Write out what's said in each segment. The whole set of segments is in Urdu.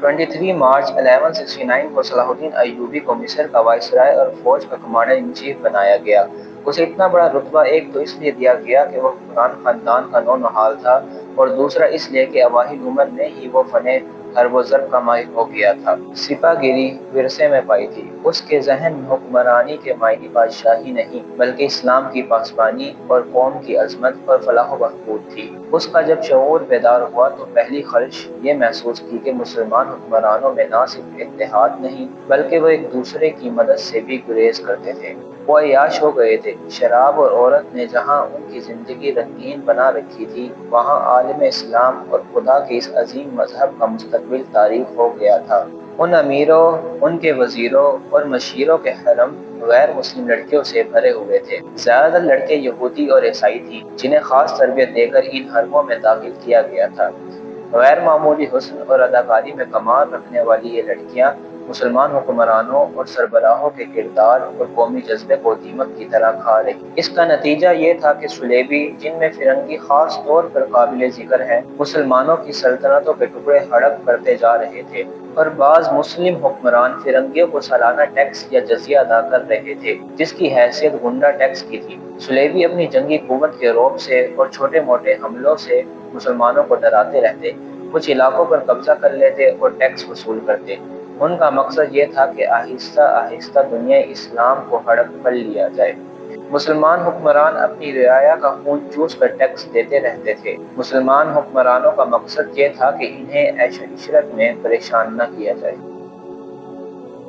23 مارچ 1169 کو صلاح الدین ایوبی کو مصر کا وائسرائے اور فوج کا کمانڈر ان چیف بنایا گیا۔ اسے اتنا بڑا رتبہ ایک تو اس لیے دیا گیا کہ وہ حکمران خاندان کا نونہال تھا، اور دوسرا اس لیے کہ اوائل عمر میں ہی وہ فن حرب و ضرب کا ماہر ہو گیا تھا۔ سپہ گیری ورثے میں پائی تھی۔ اس کے ذہن میں حکمرانی کے معنی بادشاہی نہیں بلکہ اسلام کی پاسبانی اور قوم کی عظمت اور فلاح و بہبود تھی۔ اس کا جب شعور بیدار ہوا تو پہلی خواہش یہ محسوس کی کہ مسلمان حکمرانوں میں نہ صرف اتحاد نہیں بلکہ وہ ایک دوسرے کی مدد سے بھی گریز کرتے تھے۔ وہ عیاش ہو گئے تھے۔ شراب اور عورت نے جہاں ان کی زندگی رنگین بنا رکھی تھی، وہاں عالم اسلام اور خدا کے اس عظیم مذہب کا مستقبل تاریک ہو گیا تھا۔ ان امیروں، ان کے وزیروں اور مشیروں کے حرم غیر مسلم لڑکیوں سے بھرے ہوئے تھے۔ زیادہ تر لڑکے یہودی اور عیسائی تھیں جنہیں خاص تربیت دے کر ان حرموں میں داخل کیا گیا تھا۔ غیر معمولی حسن اور اداکاری میں کمال رکھنے والی یہ لڑکیاں مسلمان حکمرانوں اور سربراہوں کے کردار اور قومی جذبے کو دیمک کی طرح کھا رہی۔ اس کا نتیجہ یہ تھا کہ صلیبی، جن میں فرنگی خاص طور پر قابل ذکر ہیں، مسلمانوں کی سلطنتوں کے ٹکڑے ہڑپ کرتے جا رہے تھے، اور بعض مسلم حکمران فرنگیوں کو سالانہ ٹیکس یا جزیہ ادا کر رہے تھے جس کی حیثیت غنڈہ ٹیکس کی تھی۔ صلیبی اپنی جنگی قوت کے رعب سے اور چھوٹے موٹے حملوں سے مسلمانوں کو ڈراتے رہتے، کچھ علاقوں پر قبضہ کر لیتے اور ٹیکس وصول کرتے۔ ان کا مقصد یہ تھا کہ آہستہ آہستہ دنیا اسلام کو ہڑپ کر لیا جائے۔ مسلمان حکمران اپنی رعایا کا خون چوس کر ٹیکس دیتے رہتے تھے۔ مسلمان حکمرانوں کا مقصد یہ تھا کہ انہیں عیش و عشرت میں پریشان نہ کیا جائے۔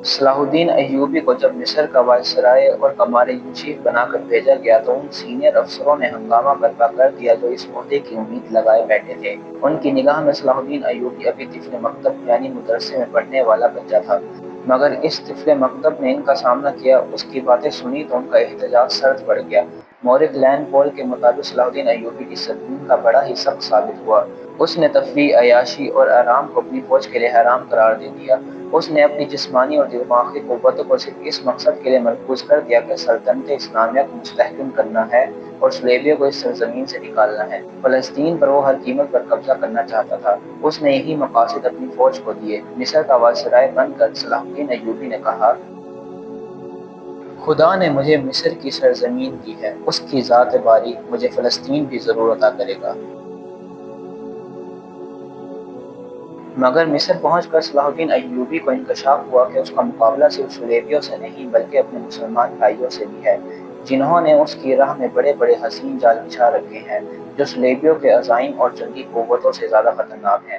صلاح الدین ایوبی کو جب مصر کا وائسرائے اور کمانڈر ان چیف بنا کر بھیجا گیا تو ان سینئر افسروں نے ہنگامہ برپا کر دیا جو اس عہدے کی امید لگائے بیٹھے تھے۔ ان کی نگاہ میں صلاح الدین ایوبی ابھی طفل مکتب یعنی مدرسے میں پڑھنے والا بچہ تھا، مگر اس طفل مکتب نے ان کا سامنا کیا، اس کی باتیں سنی تو ان کا احتجاج سرد پڑ گیا۔ مورخ لین پول کے مطابق صلاح الدین ایوبی ڈسپلن کا بڑا ہی سخت ثابت ہوا۔ اس نے تفریح، عیاشی اور آرام کو اپنی فوج کے لیے حرام قرار دے دیا۔ اس نے اپنی جسمانی اور دماغی قوتوں کو صرف اس مقصد کے لیے مرکوز کر دیا کہ سلطنت اسلامیہ کو مستحکم کرنا ہے اور صلیبیوں کو اس سرزمین سے نکالنا ہے۔ فلسطین پر وہ ہر قیمت پر قبضہ کرنا چاہتا تھا۔ اس نے یہی مقاصد اپنی فوج کو دیے۔ مصر کا وائسرائے بن کر صلاح الدین ایوبی نے کہا، خدا نے مجھے مصر کی سرزمین دی ہے، اس کی ذات باری مجھے فلسطین بھی ضرور عطا کرے گا۔ مگر مصر پہنچ کر صلاح الدین ایوبی کو انکشاف ہوا کہ اس کا مقابلہ صرف صلیبیوں سے نہیں بلکہ اپنے مسلمان بھائیوں سے بھی ہے، جنہوں نے اس کی راہ میں بڑے بڑے حسین جال بچھا رکھے ہیں جو صلیبیوں کے عزائم اور جنگی قوتوں سے زیادہ خطرناک ہیں۔